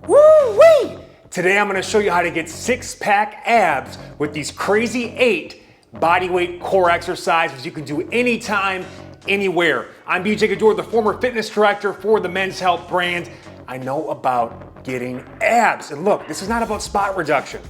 Woo-wee! Today I'm gonna show you how to get six-pack abs with these crazy 8 bodyweight core exercises you can do anytime, anywhere. I'm BJ Gaddour, the former fitness director for the Men's Health brand. I know about getting abs. And look, this is not about spot reduction.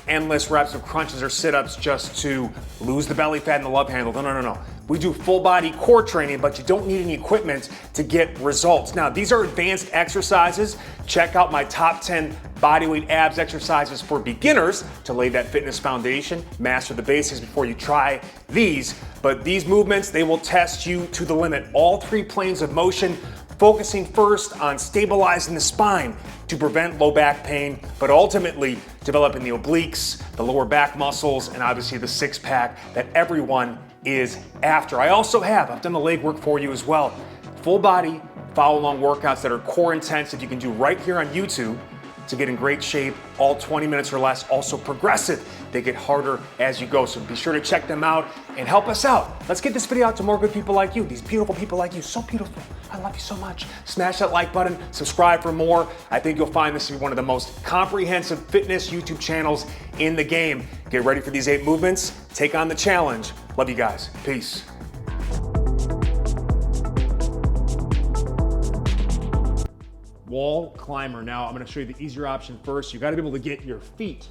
Endless reps of crunches or sit-ups just to lose the belly fat and the love handle. No. We do full body core training, but you don't need any equipment to get results. Now, these are advanced exercises. Check out my top 10 bodyweight abs exercises for beginners to lay that fitness foundation, master the basics before you try these. But these movements, they will test you to the limit. All 3 planes of motion, focusing first on stabilizing the spine to prevent low back pain, but ultimately developing the obliques, the lower back muscles, and obviously the six-pack that everyone is after. I've done the leg work for you as well. Full body, follow along workouts that are core intensive you can do right here on YouTube to get in great shape, all 20 minutes or less, also progressive. They get harder as you go, so be sure to check them out and help us out. Let's get this video out to more good people like you, these beautiful people like you, so beautiful. I love you so much. Smash that like button, subscribe for more. I think you'll find this to be one of the most comprehensive fitness YouTube channels in the game. Get ready for these 8 movements, take on the challenge. Love you guys, peace. Wall climber. Now I'm going to show you the easier option first. You got to be able to get your feet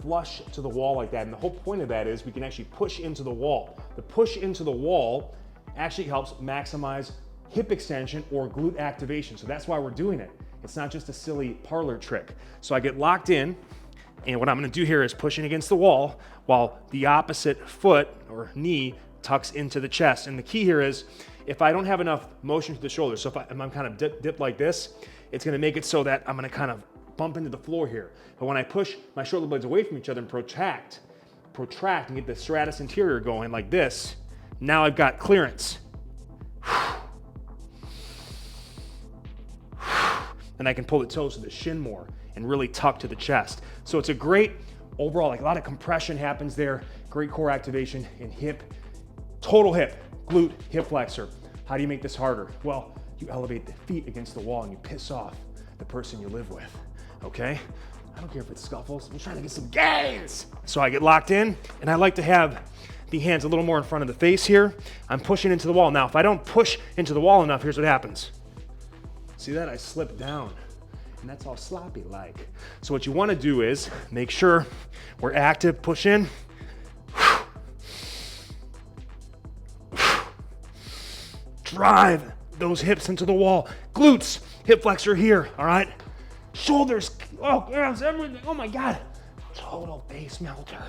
flush to the wall like that. And the whole point of that is we can actually push into the wall. The push into the wall actually helps maximize hip extension or glute activation. So that's why we're doing it. It's not just a silly parlor trick. So I get locked in, and what I'm going to do here is pushing against the wall while the opposite foot or knee tucks into the chest. And the key here is if I don't have enough motion to the shoulder, so if I'm kind of dipped like this, it's gonna make it so that I'm gonna kind of bump into the floor here. But when I push my shoulder blades away from each other and protract and get the serratus anterior going like this, now I've got clearance. And I can pull the toes to the shin more and really tuck to the chest. So it's a great overall, like a lot of compression happens there, great core activation in hip, total hip, glute, hip flexor. How do you make this harder? Well, you elevate the feet against the wall and you piss off the person you live with, okay? I don't care if it scuffles, I'm trying to get some gains. So I get locked in, and I like to have the hands a little more in front of the face here. I'm pushing into the wall. Now, if I don't push into the wall enough, here's what happens. See that? I slip down, and that's all sloppy like. So what you wanna do is make sure we're active, push in, drive those hips into the wall. Glutes, hip flexor here, all right? Shoulders, oh, yes, everything, oh my God. Total base melter.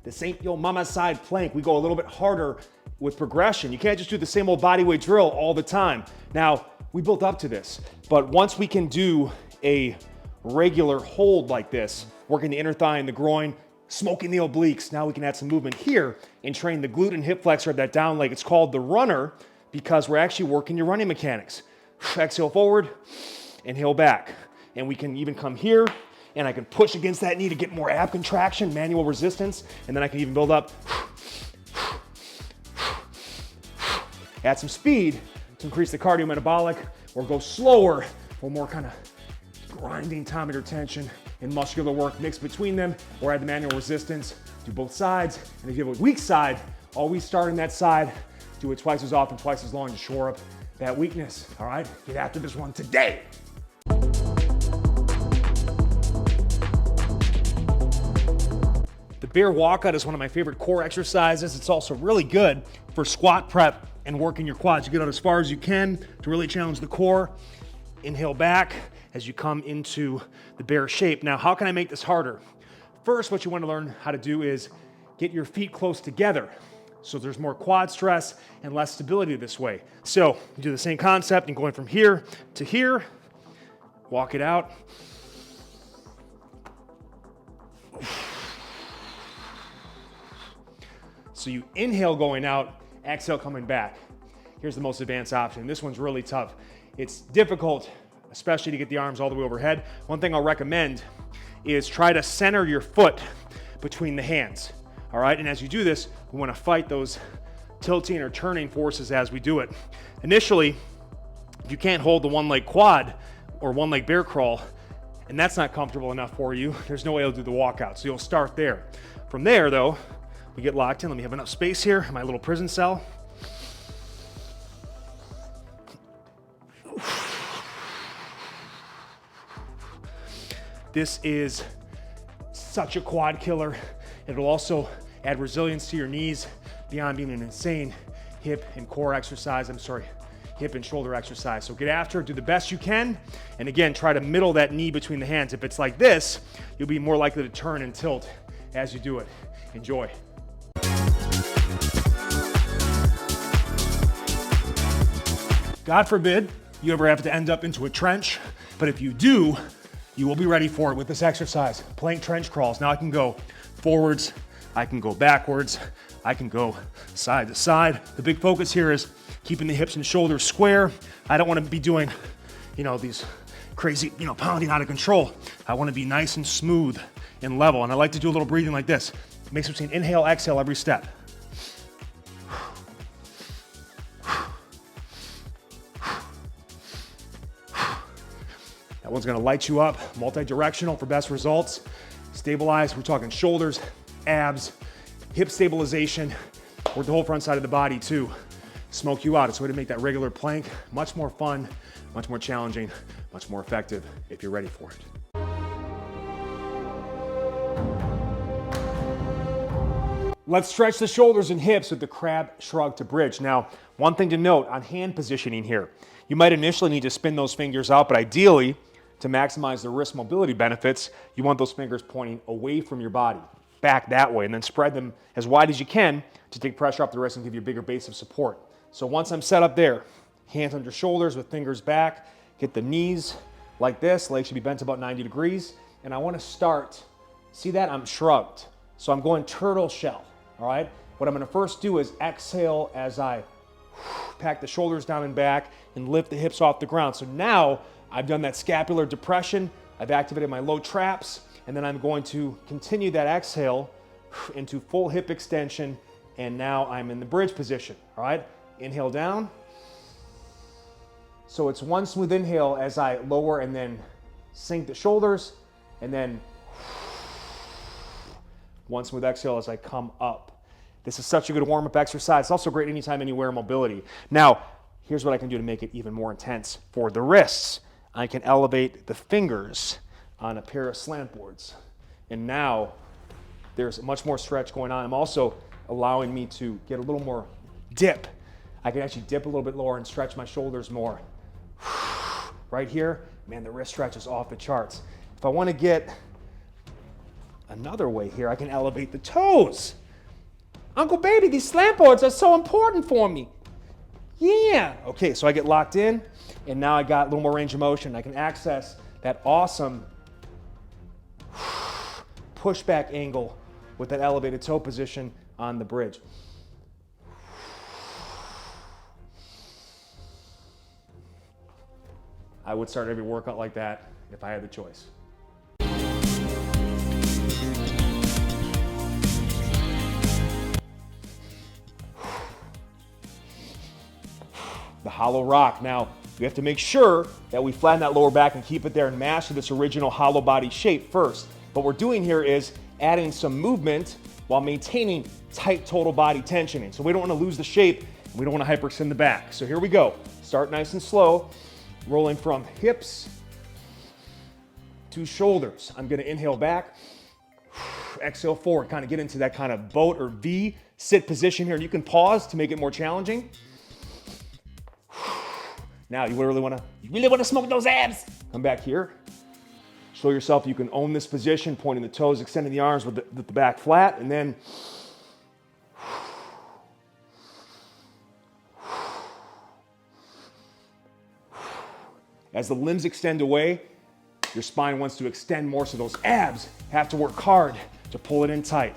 This ain't your mama's side plank. We go a little bit harder with progression. You can't just do the same old bodyweight drill all the time. Now, we built up to this, but once we can do a regular hold like this, working the inner thigh and the groin, smoking the obliques. Now we can add some movement here and train the glute and hip flexor of that down leg. It's called the runner because we're actually working your running mechanics. Exhale forward, inhale back. And we can even come here and I can push against that knee to get more ab contraction, manual resistance, and then I can even build up. Add some speed to increase the cardiometabolic, or go slower for more kind of grinding time under tension and muscular work, mix between them, or add the manual resistance. Do both sides, and if you have a weak side, always start on that side. Do it twice as often, twice as long to shore up that weakness, all right? Get after this one today. The Bear Walkout is one of my favorite core exercises. It's also really good for squat prep and working your quads. You get out as far as you can to really challenge the core. Inhale back as you come into the bear shape. Now, how can I make this harder? First, what you want to learn how to do is get your feet close together. So there's more quad stress and less stability this way. So you do the same concept and going from here to here, walk it out. So you inhale going out, exhale coming back. Here's the most advanced option. This one's really tough. It's difficult, especially to get the arms all the way overhead. One thing I'll recommend is try to center your foot between the hands. all right? And as you do this, we wanna fight those tilting or turning forces as we do it. Initially, if you can't hold the one leg quad or one leg bear crawl, and that's not comfortable enough for you, there's no way you'll do the walkout. So you'll start there. From there though, we get locked in. Let me have enough space here in my little prison cell. This is such a quad killer. It'll also add resilience to your knees beyond being an insane hip and core exercise. Hip and shoulder exercise. So get after it, do the best you can. And again, try to middle that knee between the hands. If it's like this, you'll be more likely to turn and tilt as you do it. Enjoy. God forbid you ever have to end up into a trench, but if you do, you will be ready for it with this exercise. Plank trench crawls. Now I can go forwards, I can go backwards, I can go side to side. The big focus here is keeping the hips and shoulders square. I don't want to be doing, these crazy, pounding out of control. I want to be nice and smooth and level. And I like to do a little breathing like this. It makes between inhale, exhale every step. That one's gonna light you up, multi-directional for best results. Stabilize, we're talking shoulders, abs, hip stabilization, work the whole front side of the body too. Smoke you out. It's a way to make that regular plank much more fun, much more challenging, much more effective if you're ready for it. Let's stretch the shoulders and hips with the crab, shrug to bridge. Now, one thing to note on hand positioning here, you might initially need to spin those fingers out, but ideally, to maximize the wrist mobility benefits, you want those fingers pointing away from your body, back that way, and then spread them as wide as you can to take pressure off the wrist and give you a bigger base of support. So once I'm set up there, hands under shoulders with fingers back, get the knees like this, legs should be bent about 90 degrees, and I wanna start, see that? I'm shrugged. So I'm going turtle shell, all right? What I'm gonna first do is exhale as I pack the shoulders down and back and lift the hips off the ground. So now I've done that scapular depression, I've activated my low traps, and then I'm going to continue that exhale into full hip extension, and now I'm in the bridge position, all right? Inhale down. So it's one smooth inhale as I lower and then sink the shoulders, and then one smooth exhale as I come up. This is such a good warm-up exercise. It's also great anytime, anywhere mobility. Now, here's what I can do to make it even more intense. For the wrists, I can elevate the fingers on a pair of slant boards. And now there's much more stretch going on. I'm also allowing me to get a little more dip. I can actually dip a little bit lower and stretch my shoulders more. Right here, man, the wrist stretch is off the charts. If I want to get another way here, I can elevate the toes. Uncle Baby, these slant boards are so important for me. Yeah. Okay, so I get locked in, and now I got a little more range of motion. I can access that awesome pushback angle with that elevated toe position on the bridge. I would start every workout like that if I had the choice. The hollow rock. Now, we have to make sure that we flatten that lower back and keep it there and master this original hollow body shape first. What we're doing here is adding some movement while maintaining tight total body tensioning. So we don't want to lose the shape, and we don't want to hyperextend the back. So here we go. Start nice and slow, rolling from hips to shoulders. I'm going to inhale back, exhale forward, kind of get into that kind of boat or V sit position here. And you can pause to make it more challenging. Now you really want to smoke those abs. Come back here. Show yourself you can own this position, pointing the toes, extending the arms with the back flat, and then as the limbs extend away, your spine wants to extend more, so those abs have to work hard to pull it in tight.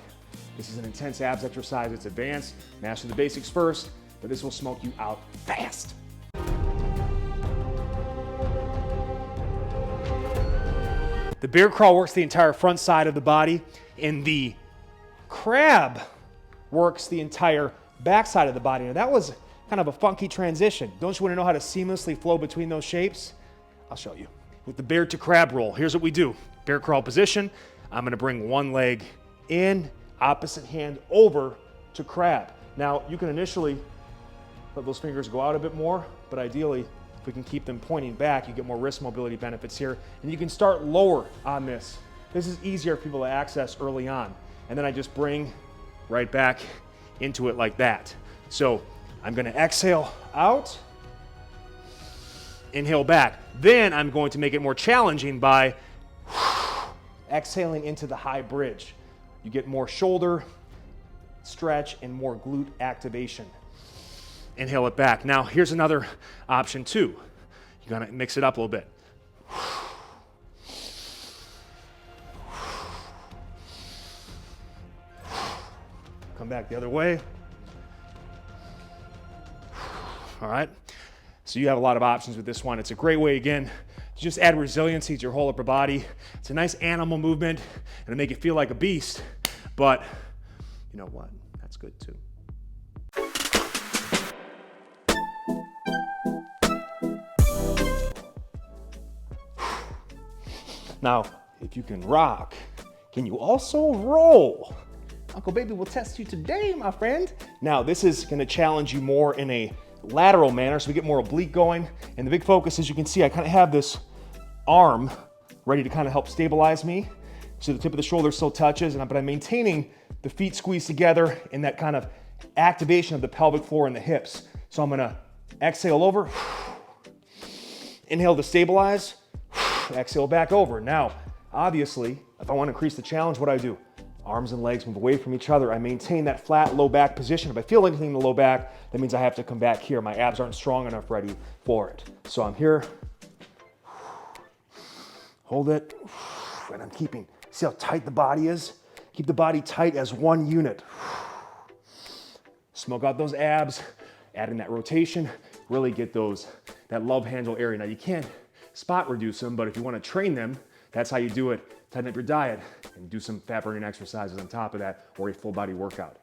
This is an intense abs exercise. It's advanced. Master the basics first, but this will smoke you out fast. The bear crawl works the entire front side of the body. In the crab works the entire backside of the body. Now that was kind of a funky transition. Don't you want to know how to seamlessly flow between those shapes? I'll show you. With the bear to crab roll, here's what we do. Bear crawl position. I'm gonna bring one leg in, opposite hand over to crab. Now you can initially let those fingers go out a bit more, but ideally, if we can keep them pointing back, you get more wrist mobility benefits here. And you can start lower on this. This is easier for people to access early on. And then I just bring right back into it like that. So I'm gonna exhale out, inhale back. Then I'm going to make it more challenging by exhaling into the high bridge. You get more shoulder stretch and more glute activation. Inhale it back. Now here's another option too. You gotta mix it up a little bit. Come back the other way. All right. So you have a lot of options with this one. It's a great way, again, to just add resiliency to your whole upper body. It's a nice animal movement and to make it feel like a beast. But you know what? That's good too. Now, if you can rock, can you also roll? Uncle Baby will test you today, my friend. Now, this is gonna challenge you more in a lateral manner, so we get more oblique going. And the big focus, as you can see, I kind of have this arm ready to kind of help stabilize me. So the tip of the shoulder still touches, but I'm maintaining the feet squeezed together in that kind of activation of the pelvic floor and the hips. So I'm gonna exhale over, inhale to stabilize, exhale back over. Now, obviously, if I want to increase the challenge, what do I do? Arms and legs move away from each other. I maintain that flat low back position. If I feel anything in the low back, that means I have to come back here. My abs aren't strong enough ready for it. So I'm here, hold it, and I'm keeping, see how tight the body is? Keep the body tight as one unit. Smoke out those abs, add in that rotation, really get that love handle area. Now you can't spot reduce them, but if you want to train them, that's how you do it. Tighten up your diet and do some fat burning exercises on top of that, or a full body workout.